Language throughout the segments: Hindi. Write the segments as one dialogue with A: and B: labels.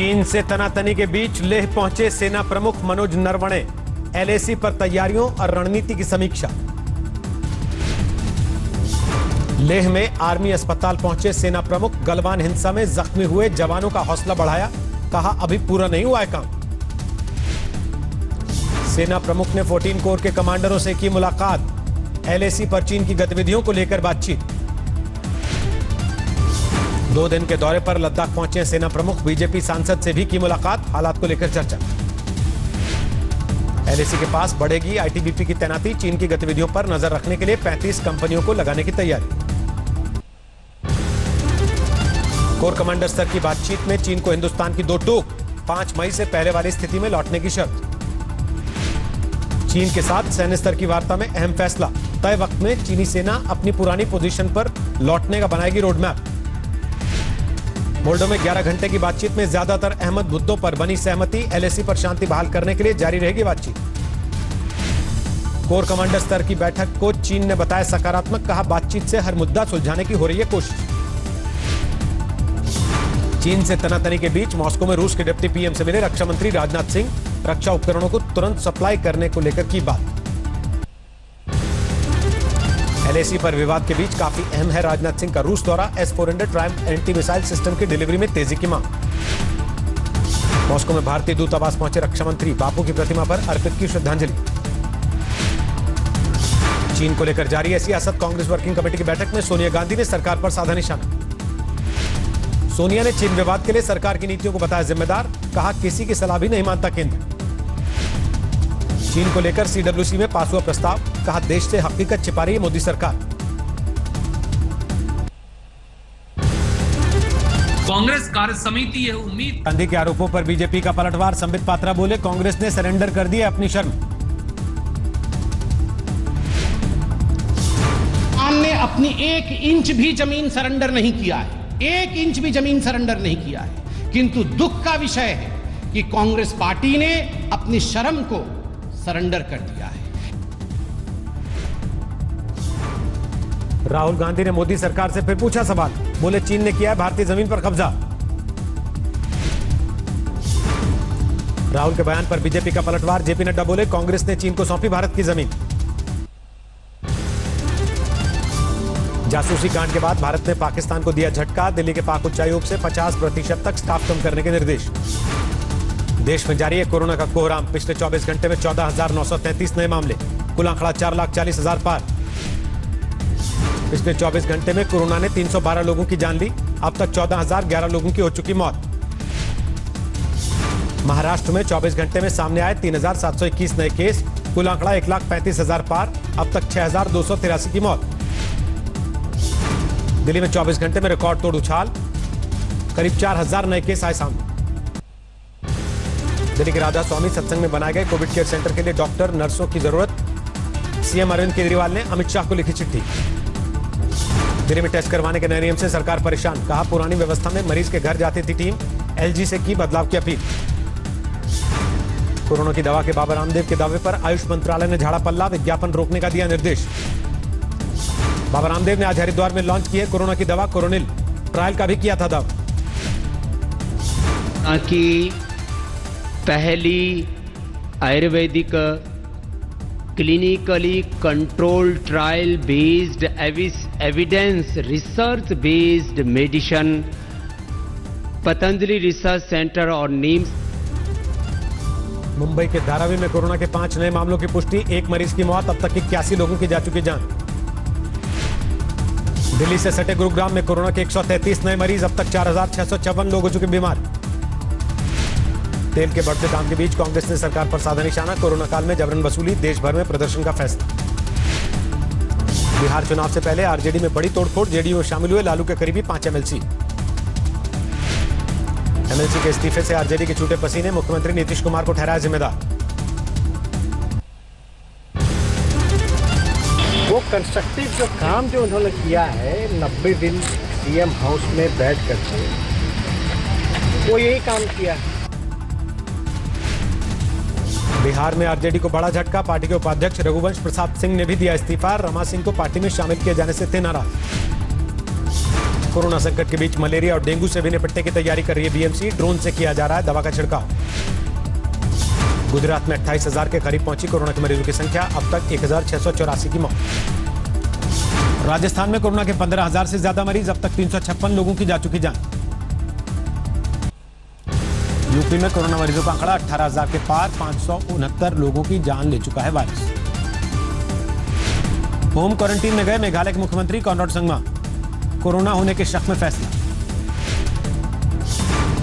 A: चीन से तनातनी के बीच लेह पहुंचे सेना प्रमुख मनोज नरवणे। एलएसी पर तैयारियों और रणनीति की समीक्षा। लेह में आर्मी अस्पताल पहुंचे सेना प्रमुख। गलवान हिंसा में जख्मी हुए जवानों का हौसला बढ़ाया, कहा अभी पूरा नहीं हुआ है काम। सेना प्रमुख ने 14 कोर के कमांडरों से की मुलाकात। एलएसी पर चीन की गतिविधियों को लेकर बातचीत। 2 दिन के दौरे पर लद्दाख पहुंचे सेना प्रमुख। बीजेपी सांसद से भी की मुलाकात, हालात को लेकर चर्चा। एलएसी के पास बढ़ेगी आईटीबीपी की तैनाती। चीन की गतिविधियों पर नजर रखने के लिए 35 कंपनियों को लगाने की तैयारी। कोर कमांडर स्तर की बातचीत में चीन को हिंदुस्तान की 2 टूक। 5 मई से पहले वाली स्थिति में लौटने की शर्त। चीन के साथ सैन्य स्तर की वार्ता में अहम फैसला। तय वक्त में चीनी सेना अपनी पुरानी पोजीशन पर लौटने का बनाएगी रोडमैप। मोल्डो में 11 घंटे की बातचीत में ज्यादातर अहम मुद्दों पर बनी सहमति। एलएसी पर शांति बहाल करने के लिए जारी रहेगी बातचीत। कोर कमांडर स्तर की बैठक को चीन ने बताया सकारात्मक, कहा बातचीत से हर मुद्दा सुलझाने की हो रही है कोशिश। चीन से तनातनी के बीच मॉस्को में रूस के डिप्टी पीएम से मिले रक्षा मंत्री राजनाथ सिंह। रक्षा उपकरणों को तुरंत सप्लाई करने को लेकर की बात। एलएसी पर विवाद के बीच काफी अहम है राजनाथ सिंह का रूस दौरा। S-400 Triumph anti missile system की डिलीवरी में तेजी की मांग। मॉस्को में भारतीय दूतावास पहुंचे रक्षा मंत्री। बापू की प्रतिमा पर अर्पित की श्रद्धांजलि। चीन को लेकर जारी है सियासत। कांग्रेस वर्किंग कमेटी की बैठक में सोनिया गांधी ने सरकार पर साधा निशाना। सोनिया ने चीन विवाद के लिए सरकार की नीतियों को बताया जिम्मेदार, कहा किसी की सलाह भी नहीं मानता केंद्र। चीन को लेकर सीडब्ल्यूसी में पास हुआ प्रस्ताव, कहा देश से हकीकत छिपा रही है मोदी सरकार।
B: कांग्रेस कार्य समिति यह उम्मीद।
A: गांधी के आरोपों पर बीजेपी का पलटवार। संबित पात्रा बोले कांग्रेस ने सरेंडर कर दिया अपनी शर्म।
C: हमने अपनी 1 इंच भी जमीन सरेंडर नहीं किया है। 1 इंच भी जमीन सरेंडर नहीं किया है। किंतु दुख का विषय है कि कांग्रेस पार्टी ने अपनी शर्म को सरेंडर कर दिया है।
A: राहुल गांधी ने मोदी सरकार से फिर पूछा सवाल। बोले चीन ने किया है भारतीय जमीन पर कब्जा। राहुल के बयान पर बीजेपी का पलटवार। जेपी नड्डा बोले कांग्रेस ने चीन को सौंपी भारत की जमीन। जासूसी कांड के बाद भारत ने पाकिस्तान को दिया झटका। दिल्ली के पाक उच्चायोग से 50% तक स्टाफ कम करने के निर्देश। देश में जारी है कोरोना का कोहराम। पिछले 24 घंटे में 14,933 नए मामले। कुल आंकड़ा 4,40,000 पार। पिछले 24 घंटे में कोरोना ने 312 लोगों की जान ली। अब तक 14,011 लोगों की हो चुकी मौत। महाराष्ट्र में 24 घंटे में सामने आए 3,721 नए केस। कुल आंकड़ा 1,35,000 पार। अब तक 6,283 की मौत। दिल्ली में 24 घंटे में रिकॉर्ड तोड़ उछाल। करीब 4,000 नए केस आए सामने। दिल्ली के राधा स्वामी सत्संग में बनाए गए कोविड केयर सेंटर के लिए डॉक्टर नर्सों की जरूरत। सीएम अरविंद केजरीवाल ने अमित शाह को लिखी चिट्ठी। दिल्ली में टेस्ट करवाने के नए नियम से सरकार परेशान, कहा पुरानी व्यवस्था में मरीज के घर जाती थी टीम। एलजी से की बदलाव की अपील। कोरोना की दवा के बाबा रामदेव के दावे पर आयुष मंत्रालय ने झाड़ा पल्ला। विज्ञापन रोकने का दिया निर्देश। बाबा रामदेव ने आज हरिद्वार में लॉन्च की है कोरोना की दवा कोरोनिल। ट्रायल का भी किया था दावा।
D: की पहली Ayurvedic clinically controlled trial based evidence research based medicine Patanjali research centre और नीम्स।
A: मुंबई के धारावी में कोरोना के 5 नए मामलों की पुष्टि। 1 मरीज की मौत। अब तक 81 लोगों की जा चुकी जान। दिल्ली से सटे गुरुग्राम में कोरोना के 133 नए मरीज। अब तक 4,654 लोग हो चुके बीमार। तेल के बढ़ते दाम के बीच कांग्रेस ने सरकार पर साधा निशाना। कोरोना काल में जबरन वसूली। देश भर में प्रदर्शन का फैसला। बिहार चुनाव से पहले आरजेडी में बड़ी तोड़फोड़। जेडीयू में शामिल हुए लालू के करीबी 5 एमएलसी। एमएलसी के इस्तीफे से आरजेडी के छूटे पसीने। मुख्यमंत्री नीतीश कुमार को ठहराया जिम्मेदार।
E: वो कंस्ट्रक्टिव जो काम जो उन्होंने किया है 90 दिन सीएम हाउस में बैठ करके, वो यही काम किया है।
A: बिहार में आरजेडी को बड़ा झटका। पार्टी के उपाध्यक्ष रघुवंश प्रसाद सिंह ने भी दिया इस्तीफा। रमा सिंह को पार्टी में शामिल किए जाने से थे नाराज। कोरोना संकट के बीच मलेरिया और डेंगू से भी निपटने की तैयारी कर रही है बीएमसी। ड्रोन से किया जा रहा है दवा का छिड़काव। गुजरात में 28,000 के करीब पहुंची कोरोना के मरीजों की संख्या, अब तक 1,684 की मौत। राजस्थान में कोरोना के 15,000 से ज्यादा मरीज, अब तक 356 लोगों की जा चुकी जान। यूपी में कोरोना मरीजों का आंकड़ा 18,000 के पार, 569 लोगों की जान ले चुका है वायरस। होम क्वारंटीन में गए मेघालय के मुख्यमंत्री कॉनराड संगमा, कोरोना होने के शक में फैसला।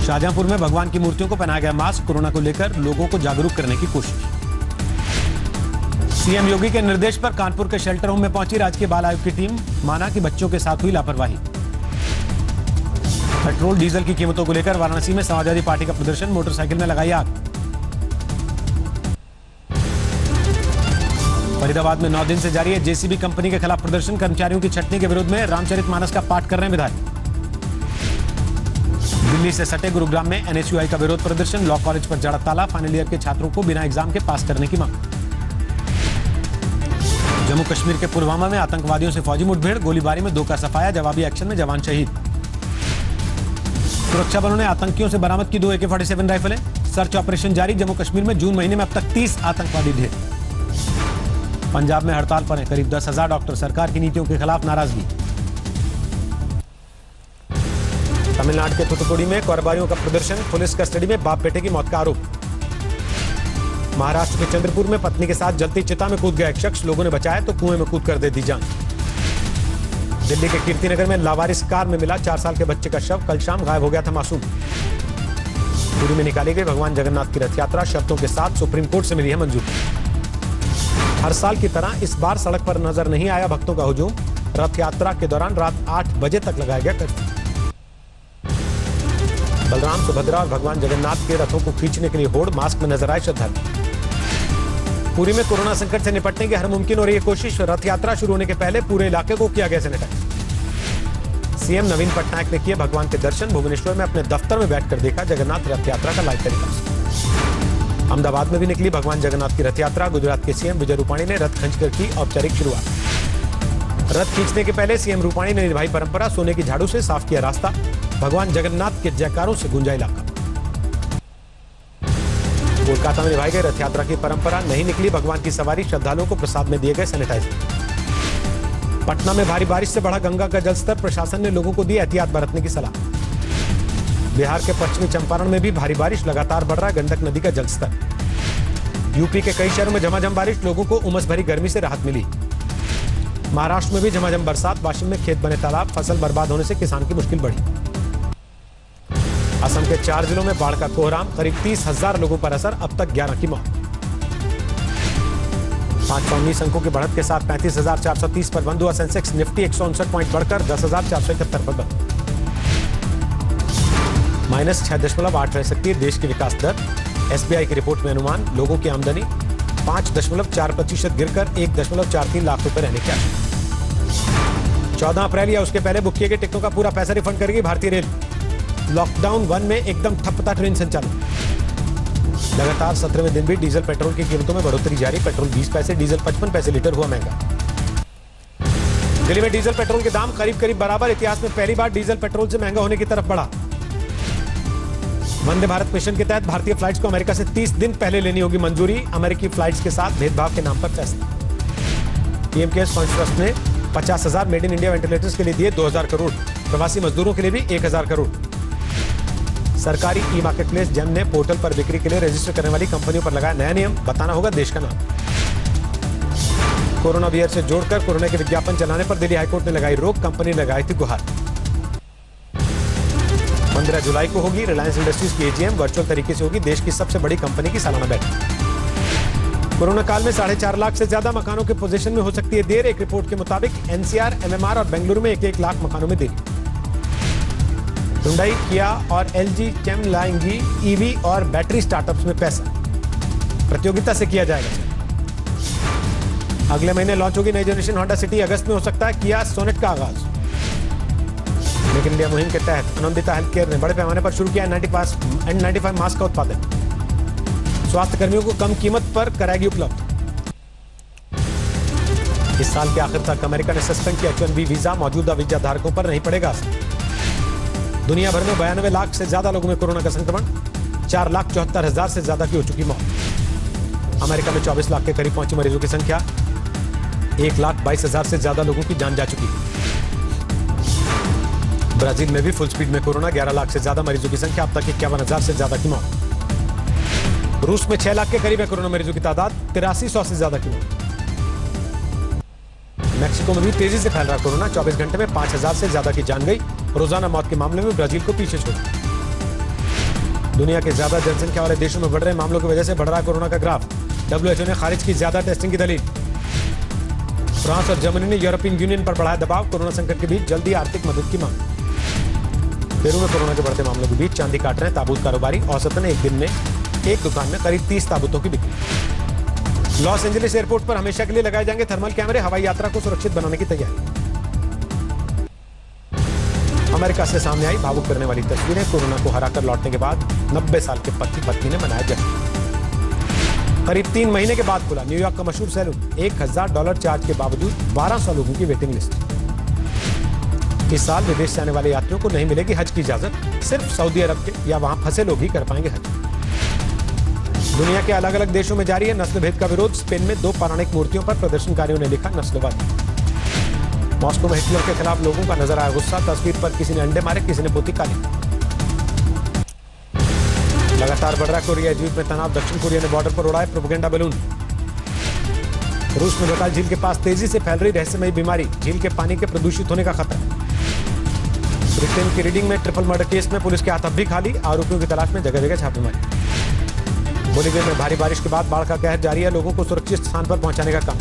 A: शाहजहांपुर में भगवान की मूर्तियों को पहनाया गया मास्क, कोरोना को लेकर लोगों को जागरूक करने की कोशिश। सीएम योगी के निर्देश पर कानपुर के शेल्टर होम में पहुंची राजकीय बाल आयोग की टीम, माना कि बच्चों के साथ हुई लापरवाही। पेट्रोल डीजल की कीमतों को लेकर वाराणसी में समाजवादी पार्टी का प्रदर्शन, मोटरसाइकिल में लगाई आग। फरीदाबाद में 9 दिन से जारी है जेसीबी कंपनी के खिलाफ प्रदर्शन, कर्मचारियों की छटनी के विरोध में रामचरितमानस का पाठ कर रहे हैं विधायक। दिल्ली से सटे गुरुग्राम में एनएसयूआई का विरोध प्रदर्शन, लॉ कॉलेज पर जड़ा ताला, फाइनल ईयर के छात्रों को बिना एग्जाम के पास करने की मांग। जम्मू कश्मीर के पुलवामा में आतंकवादियों से फौजी मुठभेड़, गोलीबारी में 2 का सफाया, जवाबी एक्शन में जवान शहीद। सुरक्षा बलों ने आतंकियों से बरामद की 2 AK-47 राइफलें, सर्च ऑपरेशन जारी। जम्मू कश्मीर में जून महीने में अब तक 30 आतंकवादी ढेर। पंजाब में हड़ताल पर हैं करीब 10,000 डॉक्टर, सरकार की नीतियों के खिलाफ नाराजगी। तमिलनाडु के थुथुकुडी में कारोबारियों का प्रदर्शन, पुलिस कस्टडी में बाप बेटे की मौत का आरोप। महाराष्ट्र के चंद्रपुर में पत्नी के साथ जलती चिता में कूद गया एक शख्स, लोगों ने बचाया तो कुएं में कूद कर दे दी जान। दिल्ली के कीर्तिनगर में लावारिस कार में मिला 4 साल के बच्चे का शव, कल शाम गायब हो गया था मासूम। पुरी में निकाली गई भगवान जगन्नाथ की रथ यात्रा, शर्तों के साथ सुप्रीम कोर्ट से मिली है मंजूरी। हर साल की तरह इस बार सड़क पर नजर नहीं आया भक्तों का हुजूम, रथ यात्रा के दौरान रात 8 बजे तक लगाया गया कर्फ्यू। बलराम, सुभद्रा और भगवान जगन्नाथ के रथों को खींचने के लिए होड़, मास्क में नजर आए श्रद्धालु। पुरी में कोरोना संकट से निपटने की हर मुमकिन हो रही है कोशिश, रथ यात्रा शुरू होने के पहले पूरे इलाके को किया गया सैनिटाइज। सीएम नवीन पटनायक ने किए भगवान के दर्शन, भुवनेश्वर में अपने दफ्तर में बैठकर देखा जगन्नाथ रथ यात्रा का लाइव टेलीकास्ट। अहमदाबाद में भी निकली भगवान जगन्नाथ की रथ यात्रा, गुजरात के सीएम विजय रूपाणी ने रथ खींचकर की औपचारिक शुरुआत। रथ खींचने के पहले सीएम रूपाणी ने निभाई परंपरा, सोने की झाड़ू से साफ किया रास्ता, भगवान जगन्नाथ के जयकारों से गूंजा इलाका। कोलकाता में निभाई गई रथ यात्रा की परंपरा, नहीं निकली भगवान की सवारी, श्रद्धालुओं को प्रसाद में दिए गए सैनिटाइजर। पटना में भारी बारिश से बढ़ा गंगा का जलस्तर, प्रशासन ने लोगों को दी एहतियात बरतने की सलाह। बिहार के पश्चिमी चंपारण में भी भारी बारिश, लगातार बढ़ रहा है गंडक नदी का जलस्तर। यूपी के कई शहरों में झमाझम बारिश, लोगों को उमस भरी गर्मी से राहत मिली। महाराष्ट्र में भी झमाझम बरसात, वाशिम में खेत बने तालाब, फसल बर्बाद होने से किसान की मुश्किल बढ़ी। असम के 4 जिलों में बाढ़ का कोहराम, करीब 30,000 लोगों पर असर, अब तक 11 की मौत। 519 अंकों की बढ़त के साथ 35,430 पर बंद हुआ सेंसेक्स, निफ्टी 159 पॉइंट बढ़कर 10,471 पर बंद। -6.8 रह सकती है देश की विकास दर, एसबीआई की रिपोर्ट में अनुमान। लोगों की आमदनी 5.4% गिरकर 1.43 लाख रुपए रहने की आशा। 14 अप्रैल या उसके पहले बुक किए गए टिकटों का पूरा पैसा रिफंड करेगी भारतीय रेल। लॉकडाउन 1 में एकदम ठप था ट्रेन संचालन। लगातार 17वें दिन भी डीजल पेट्रोल की कीमतों में बढ़ोतरी जारी, पेट्रोल 20 पैसे, डीजल 55 पैसे लीटर हुआ महंगा। दिल्ली में डीजल पेट्रोल के दाम करीब बराबर, इतिहास में पहली बार डीजल पेट्रोल से महंगा होने की तरफ बढ़ा। वंदे भारत मिशन के तहत भारतीय फ्लाइट्स को अमेरिका से 30 दिन पहले लेनी होगी मंजूरी, अमेरिकी फ्लाइट्स के साथ भेदभाव के नाम पर फैसला। पीएम केयर्स फंड ट्रस्ट ने 50,000 मेड इन इंडिया वेंटिलेटर्स के लिए दिए 2,000 करोड़, प्रवासी मजदूरों के लिए भी 1,000 करोड़। सरकारी ई मार्केटप्लेस जेम ने पोर्टल पर बिक्री के लिए रजिस्टर करने वाली कंपनियों पर लगाया नया नियम, बताना होगा देश का नाम। कोरोना बियर से जोड़कर कोरोना के विज्ञापन चलाने पर दिल्ली हाईकोर्ट ने लगाई रोक, कंपनी ने लगाई थी गुहार। 15 जुलाई को होगी रिलायंस इंडस्ट्रीज की एजीएम, वर्चुअल तरीके से होगी देश की सबसे बड़ी कंपनी की सालाना बैठक। कोरोना काल में 4.5 लाख से ज्यादा मकानों के पोजीशन में हो सकती है देर, एक रिपोर्ट के मुताबिक एनसीआर, एमएमआर और बेंगलुरु में 1-1 लाख मकानों में देरी। हुंडई, किया और एलजी चेम लाएंगी ईवी और बैटरी स्टार्टअप्स में पैसा, प्रतियोगिता से किया जाएगा। अगले महीने लॉन्च होगी नई जनरेशन होंडा सिटी, अगस्त में हो सकता है किया सोनेट का आगाज। मेक इन इंडिया मुहिम के तहत आनंदिता हेल्थ केयर ने बड़े पैमाने पर शुरू किया N95 मास्क का उत्पादन, स्वास्थ्य कर्मियों को कम कीमत पर कराएगी उपलब्ध। इस साल के आखिर तक अमेरिका ने सस्पेंड किया H-1B वीजा, मौजूदा वीजा धारकों पर नहीं पड़ेगा असर। दुनिया भर में 92 लाख से ज्यादा लोगों में कोरोना का संक्रमण, 4,74,000 से ज्यादा की हो चुकी मौत। अमेरिका में 24 लाख के करीब पहुंची मरीजों की संख्या, 1,22,000 से ज्यादा लोगों की जान जा चुकी। ब्राजील में भी फुल स्पीड में कोरोना, 11 लाख से ज्यादा मरीजों की संख्या, अब तक 51,000 से ज्यादा की मौत। रूस में 6 लाख के करीब है कोरोना मरीजों की तादाद, 8300 से ज्यादा की मौत। मैक्सिको में भी तेजी से फैल रहा कोरोना, 24 घंटे में 5,000 से ज्यादा की जान गई। रोजाना मौत के मामले में ब्राजील को पीछे छोड़ा। दुनिया के ज्यादा जनसंख्या वाले देशों में बढ़ रहे मामलों की वजह से बढ़ रहा कोरोना का ग्राफ। WHO ने खारिज की ज्यादा टेस्टिंग की दलील। फ्रांस और जर्मनी ने यूरोपियन यूनियन पर बढ़ाया दबाव, कोरोना संकट के बीच जल्दी आर्थिक मदद की मांग। पेरू में कोरोना के बढ़ते मामलों के बीच चांदी काट रहे ताबूत कारोबारी, औसतन एक दिन में एक दुकान में करीब 30 ताबूतों की बिक्री। लॉस एंजलिस एयरपोर्ट पर हमेशा के लिए लगाए जाएंगे थर्मल कैमरे, हवाई यात्रा को सुरक्षित बनाने की तैयारी। अमेरिका से सामने आई भावुक करने वाली तस्वीरें, कोरोना को हराकर लौटने के बाद 90 साल के पति पत्नी ने मनाया जश्न। करीब 3 महीने के बाद खुला न्यूयॉर्क का मशहूर सैलून, $1,000 चार्ज के बावजूद 1200 लोगों की वेटिंग लिस्ट। इस साल विदेश से आने वाले यात्रियों को नहीं मिलेगी हज की इजाजत, सिर्फ सऊदी अरब के या वहां फंसे लोग ही कर पाएंगे हज। दुनिया के अलग अलग देशों में जारी है नस्ल भेद का विरोध, स्पेन में 2 पौराणिक मूर्तियों पर प्रदर्शनकारियों ने लिखा नस्लवाद। मॉस्को में हिटलर के खिलाफ लोगों का नजर आया गुस्सा, तस्वीर पर किसी ने अंडे मारे, किसी ने पोती काली। लगातार बढ़ रहा कोरिया द्वीप में तनाव, दक्षिण कोरिया ने बॉर्डर पर उड़ाए प्रोपेगेंडा बैलून। रूस में बंगाल झील के पास तेजी से फैल रही रहस्यमयी बीमारी, झील के पानी के प्रदूषित होने का खतरा। ब्रिटेन की रीडिंग में ट्रिपल मर्डर केस में पुलिस के हाथ अब भी खाली, आरोपियों की तलाश में जगह जगह छापेमारी। बोलीविया में भारी बारिश के बाद बाढ़ का कहर जारी है, लोगों को सुरक्षित स्थान पर पहुंचाने का काम।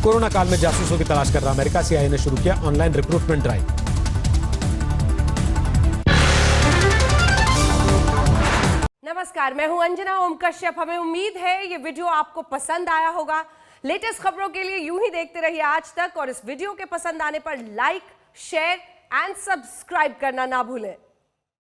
A: कोरोना काल में जासूसों की तलाश कर रहा अमेरिका, CIA ने शुरू किया ऑनलाइन रिक्रूटमेंट ड्राइव।
F: नमस्कार, मैं हूं अंजना ओम कश्यप। हमें उम्मीद है ये वीडियो आपको पसंद आया होगा। लेटेस्ट खबरों के लिए यूं ही देखते रहिए आज तक, और इस वीडियो के पसंद आने पर लाइक, शेयर एंड सब्सक्राइब करना ना भूलें।